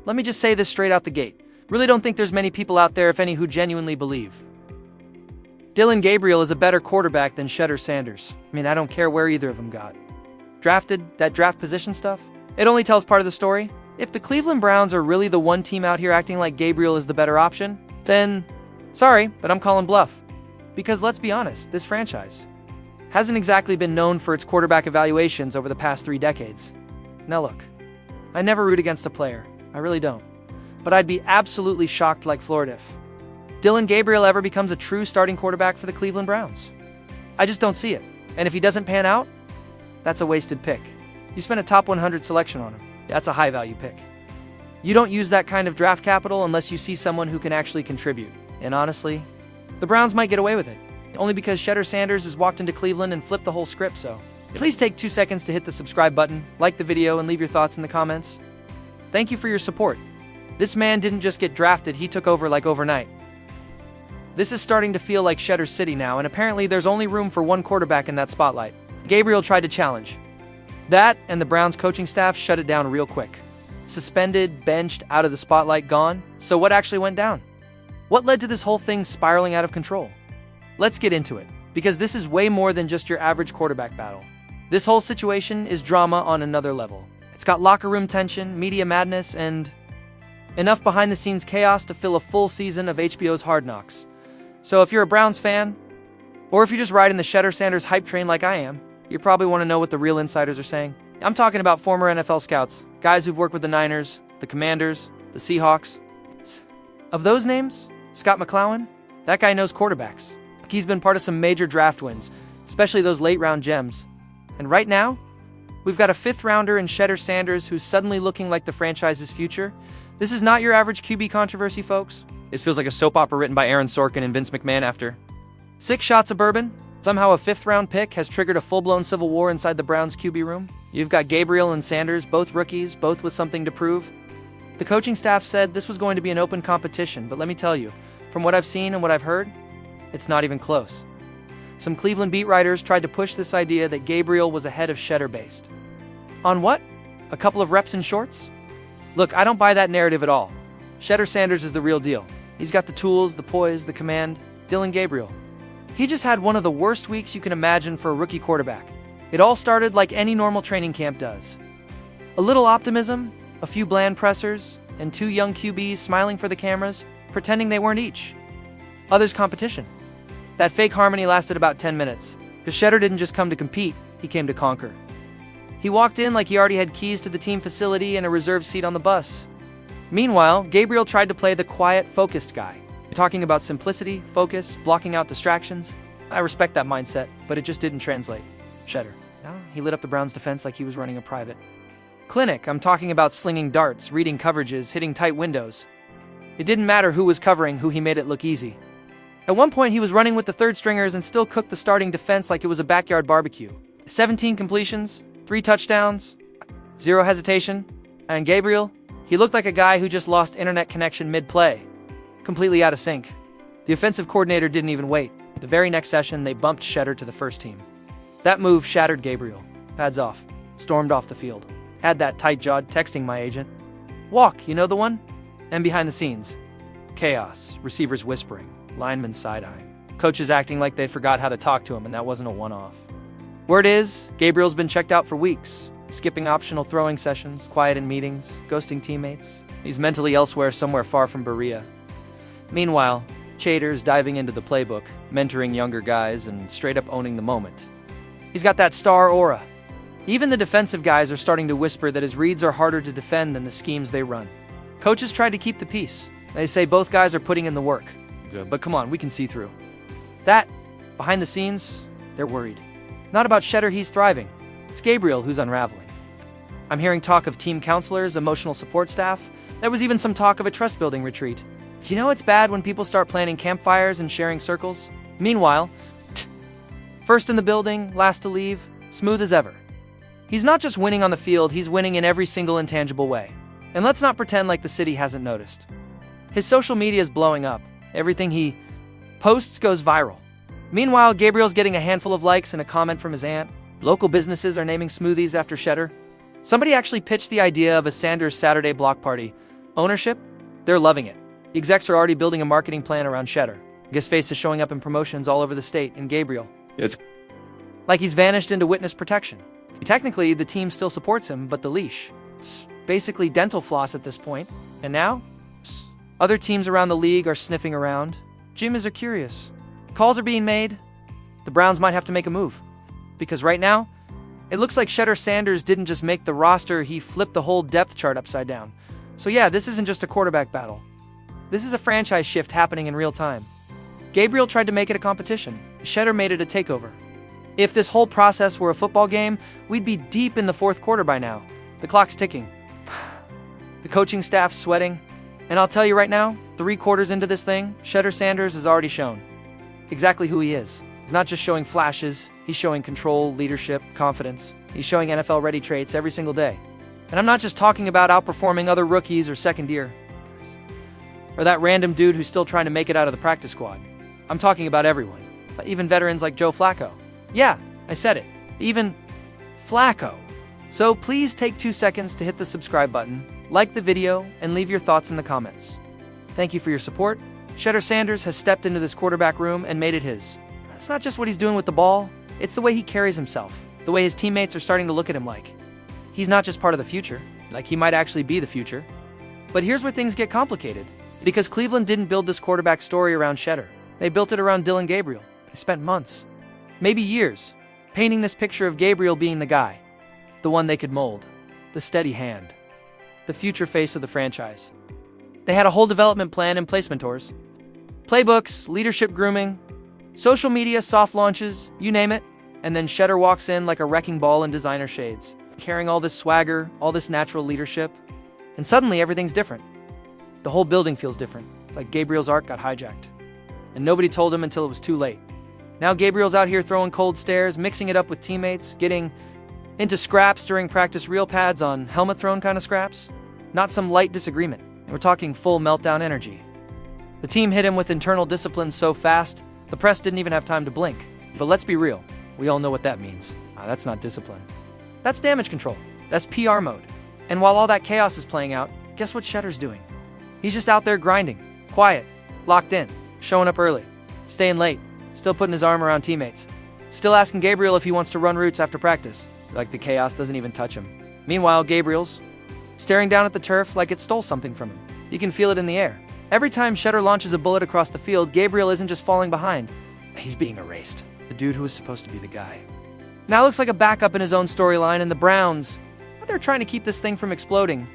Let me just say this straight out the gate. Really don't think there's many people out there, if any, who genuinely believe Dillon Gabriel is a better quarterback than Shedeur Sanders. I mean, I don't care where either of them got drafted, that draft position stuff. It only tells part of the story. If the Cleveland Browns are really the one team out here acting like Gabriel is the better option, then sorry, but I'm calling bluff. Because let's be honest, this franchise hasn't exactly been known for its quarterback evaluations over the past 3 decades. Now look, I never root against a player. I really don't. But I'd be absolutely shocked like floored if Dillon Gabriel ever becomes a true starting quarterback for the Cleveland Browns. I just don't see it. And if he doesn't pan out, that's a wasted pick. You spent a top 100 selection on him. That's a high-value pick. You don't use that kind of draft capital unless you see someone who can actually contribute. And honestly, the Browns might get away with it, only because Shedeur Sanders has walked into Cleveland and flipped the whole script, so please take 2 seconds to hit the subscribe button, like the video, and leave your thoughts in the comments. Thank you for your support. This man didn't just get drafted, he took over like overnight. This is starting to feel like Shedeur City now, and apparently there's only room for one quarterback in that spotlight. Gabriel tried to challenge that, and the Browns coaching staff shut it down real quick. Suspended, benched, out of the spotlight, gone. So what actually went down? What led to this whole thing spiraling out of control? Let's get into it, because this is way more than just your average quarterback battle. This whole situation is drama on another level. It's got locker room tension, media madness, and enough behind-the-scenes chaos to fill a full season of HBO's Hard Knocks. So if you're a Browns fan, or if you're just riding the Shedeur Sanders hype train like I am, you probably want to know what the real insiders are saying. I'm talking about former NFL scouts, guys who've worked with the Niners, the Commanders, the Seahawks. Of those names, Scott McCloughan, that guy knows quarterbacks. He's been part of some major draft wins, especially those late-round gems. And right now, we've got a 5th-rounder in Shedeur Sanders who's suddenly looking like the franchise's future. This is not your average QB controversy, folks. This feels like a soap opera written by Aaron Sorkin and Vince McMahon after 6 shots of bourbon. Somehow a 5th-round pick has triggered a full-blown civil war inside the Browns' QB room. You've got Gabriel and Sanders, both rookies, both with something to prove. The coaching staff said this was going to be an open competition, but let me tell you, from what I've seen and what I've heard, it's not even close. Some Cleveland beat writers tried to push this idea that Gabriel was ahead of Shedeur based on what? A couple of reps in shorts? Look, I don't buy that narrative at all. Shedeur Sanders is the real deal. He's got the tools, the poise, the command. Dillon Gabriel, he just had one of the worst weeks you can imagine for a rookie quarterback. It all started like any normal training camp does. A little optimism, a few bland pressers, and 2 young QBs smiling for the cameras, pretending they weren't each other's competition. That fake harmony lasted about 10 minutes, because Shedeur didn't just come to compete, he came to conquer. He walked in like he already had keys to the team facility and a reserved seat on the bus. Meanwhile, Gabriel tried to play the quiet, focused guy, talking about simplicity, focus, blocking out distractions. I respect that mindset, but it just didn't translate. Shedeur, he lit up the Browns' defense like he was running a private clinic. I'm talking about slinging darts, reading coverages, hitting tight windows. It didn't matter who was covering who, he made it look easy. At one point, he was running with the 3rd stringers and still cooked the starting defense like it was a backyard barbecue. 17 completions, 3 touchdowns, 0 hesitation. And Gabriel, he looked like a guy who just lost internet connection mid-play. Completely out of sync. The offensive coordinator didn't even wait. The very next session, they bumped Shedeur to the first team. That move shattered Gabriel. Pads off. Stormed off the field. Had that tight-jawed, texting my agent. Walk, you know the one? And behind the scenes, chaos, receivers whispering, linemen side-eyeing, coaches acting like they forgot how to talk to him, and that wasn't a one-off. Word is, Gabriel's been checked out for weeks, skipping optional throwing sessions, quiet in meetings, ghosting teammates. He's mentally elsewhere, somewhere far from Berea. Meanwhile, Shedur's diving into the playbook, mentoring younger guys, and straight up owning the moment. He's got that star aura. Even the defensive guys are starting to whisper that his reads are harder to defend than the schemes they run. Coaches tried to keep the peace. They say both guys are putting in the work. Good, but come on, we can see through that. Behind the scenes, they're worried. Not about Shedeur, he's thriving. It's Gabriel who's unraveling. I'm hearing talk of team counselors, emotional support staff. There was even some talk of a trust-building retreat. You know it's bad when people start planning campfires and sharing circles? Meanwhile, first in the building, last to leave, smooth as ever. He's not just winning on the field, he's winning in every single intangible way. And let's not pretend like the city hasn't noticed. His social media is blowing up. Everything he posts goes viral. Meanwhile, Gabriel's getting a handful of likes and a comment from his aunt. Local businesses are naming smoothies after Shedeur. Somebody actually pitched the idea of a Sanders Saturday block party, Ownership? They're loving it. The execs are already building a marketing plan around Shedeur. His face is showing up in promotions all over the state, and Gabriel. It's Like he's vanished into witness protection. Technically, the team still supports him, but the leash. It's basically dental floss at this point. And now? Other teams around the league are sniffing around. Gyms are curious. Calls are being made. The Browns might have to make a move. Because right now, it looks like Shedeur Sanders didn't just make the roster, he flipped the whole depth chart upside down. So yeah, this isn't just a quarterback battle. This is a franchise shift happening in real time. Gabriel tried to make it a competition. Shedeur made it a takeover. If this whole process were a football game, we'd be deep in the fourth quarter by now. The clock's ticking. The coaching staff's sweating. And I'll tell you right now, 3 quarters into this thing, Shedeur Sanders has already shown exactly who he is. He's not just showing flashes, he's showing control, leadership, confidence. He's showing NFL-ready traits every single day. And I'm not just talking about outperforming other rookies or second year, or that random dude who's still trying to make it out of the practice squad. I'm talking about everyone, even veterans like Joe Flacco. Yeah, I said it, even Flacco. So please take 2 seconds to hit the subscribe button, like the video, and leave your thoughts in the comments. Thank you for your support. Shedeur Sanders has stepped into this quarterback room and made it his. It's not just what he's doing with the ball, it's the way he carries himself, the way his teammates are starting to look at him like he's not just part of the future, like he might actually be the future. But here's where things get complicated, because Cleveland didn't build this quarterback story around Shedeur. They built it around Dillon Gabriel. They spent months, maybe years, painting this picture of Gabriel being the guy, the one they could mold, the steady hand, the future face of the franchise. They had a whole development plan and place mentors, playbooks, leadership grooming, social media, soft launches, you name it. And then Shedeur walks in like a wrecking ball in designer shades, carrying all this swagger, all this natural leadership. And suddenly everything's different. The whole building feels different. It's like Gabriel's arc got hijacked. And nobody told him until it was too late. Now Gabriel's out here throwing cold stares, mixing it up with teammates, getting into scraps during practice, real pads on helmet thrown kind of scraps. Not some light disagreement. We're talking full meltdown energy. The team hit him with internal discipline so fast, the press didn't even have time to blink. But let's be real, we all know what that means. That's not discipline. That's damage control. That's PR mode. And while all that chaos is playing out, guess what Shedeur's doing? He's just out there grinding, quiet, locked in, showing up early, staying late, still putting his arm around teammates, still asking Gabriel if he wants to run routes after practice, like the chaos doesn't even touch him. Meanwhile, Gabriel's staring down at the turf like it stole something from him. You can feel it in the air. Every time Shedeur launches a bullet across the field, Gabriel isn't just falling behind. He's being erased. The dude who was supposed to be the guy. Now looks like a backup in his own storyline, and the Browns, they're trying to keep this thing from exploding.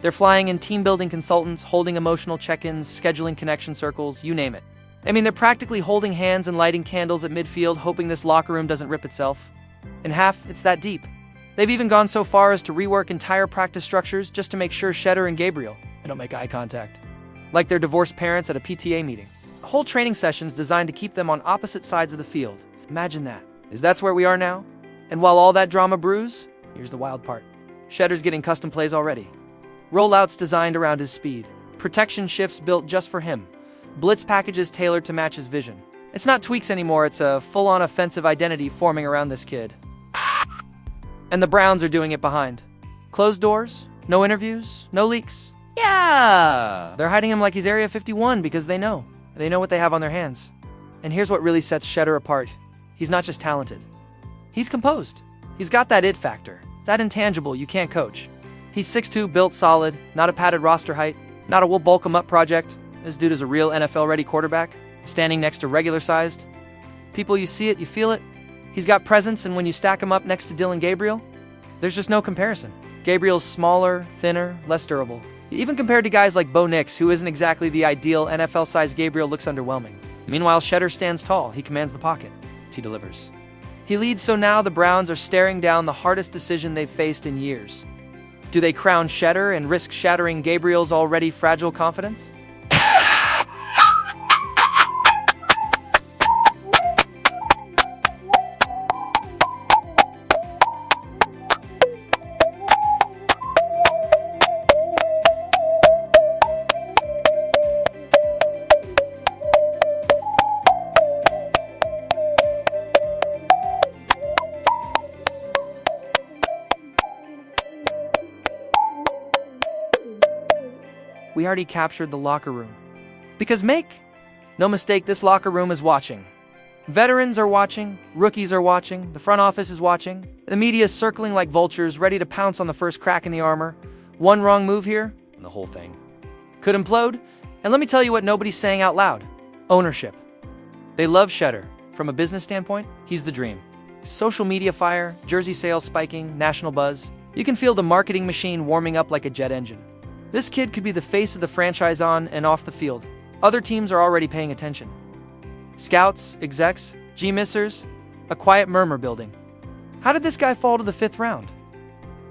They're flying in team-building consultants, holding emotional check-ins, scheduling connection circles, you name it. I mean, they're practically holding hands and lighting candles at midfield, hoping this locker room doesn't rip itself. In half, it's that deep. They've even gone so far as to rework entire practice structures just to make sure Shedeur and Gabriel don't make eye contact. Like they're divorced parents at a PTA meeting. The whole training session's designed to keep them on opposite sides of the field. Imagine that. That's where we are now? And while all that drama brews, here's the wild part. Shedeur's getting custom plays already. Rollouts designed around his speed. Protection shifts built just for him. Blitz packages tailored to match his vision. It's not tweaks anymore, it's a full-on offensive identity forming around this kid. And the Browns are doing it behind closed doors, no interviews, no leaks. yeah. They're hiding him like he's Area 51 because they know what they have on their hands. And here's what really sets Shedeur apart. He's not just talented. He's composed. He's got that it factor. That intangible you can't coach. He's 6'2", built solid, not a padded roster height, not a we'll bulk him up project. This dude is a real NFL-ready quarterback, standing next to regular-sized. People, you see it, you feel it. He's got presence, and when you stack him up next to Dillon Gabriel, there's just no comparison. Gabriel's smaller, thinner, less durable. Even compared to guys like Bo Nix, who isn't exactly the ideal NFL-sized Gabriel, looks underwhelming. Meanwhile, Shedeur stands tall. He commands the pocket. He delivers. He leads, so now the Browns are staring down the hardest decision they've faced in years. Do they crown Shedeur and risk shattering Gabriel's already fragile confidence? we already captured the locker room. Because make no mistake, this locker room is watching. Veterans are watching, rookies are watching, the front office is watching, the media is circling like vultures, ready to pounce on the first crack in the armor. One wrong move here, and the whole thing could implode. And let me tell you what nobody's saying out loud. Ownership. They love Shedeur. From a business standpoint, he's the dream. Social media fire, jersey sales spiking, national buzz. You can feel the marketing machine warming up like a jet engine. This kid could be the face of the franchise on and off the field. Other teams are already paying attention. Scouts, execs, G-missers, a quiet murmur building. How did this guy fall to the 5th round?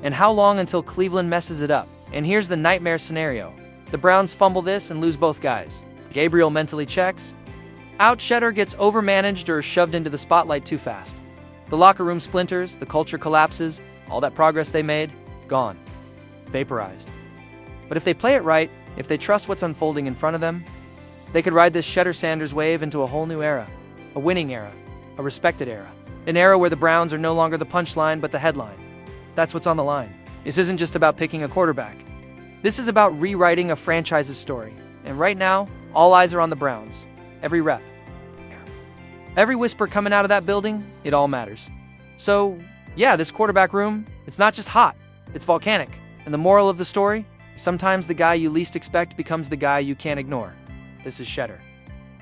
And how long until Cleveland messes it up? And here's the nightmare scenario. The Browns fumble this and lose both guys. Gabriel mentally checks. Out, Shedeur gets overmanaged or shoved into the spotlight too fast. The locker room splinters, the culture collapses, all that progress they made, gone. Vaporized. But if they play it right, if they trust what's unfolding in front of them, they could ride this Shedeur Sanders wave into a whole new era. A winning era. A respected era. An era where the Browns are no longer the punchline but the headline. That's what's on the line. This isn't just about picking a quarterback. This is about rewriting a franchise's story. And right now, all eyes are on the Browns. Every rep. Every whisper coming out of that building, it all matters. So, yeah, this quarterback room, it's not just hot, it's volcanic. And the moral of the story? Sometimes the guy you least expect becomes the guy you can't ignore. This is Shedeur.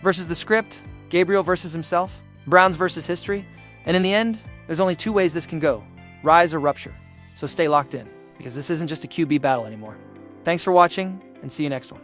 Versus the script, Gabriel versus himself, Browns versus history. And in the end, there's only 2 ways this can go. Rise or rupture. So stay locked in, because this isn't just a QB battle anymore. Thanks for watching, and see you next one.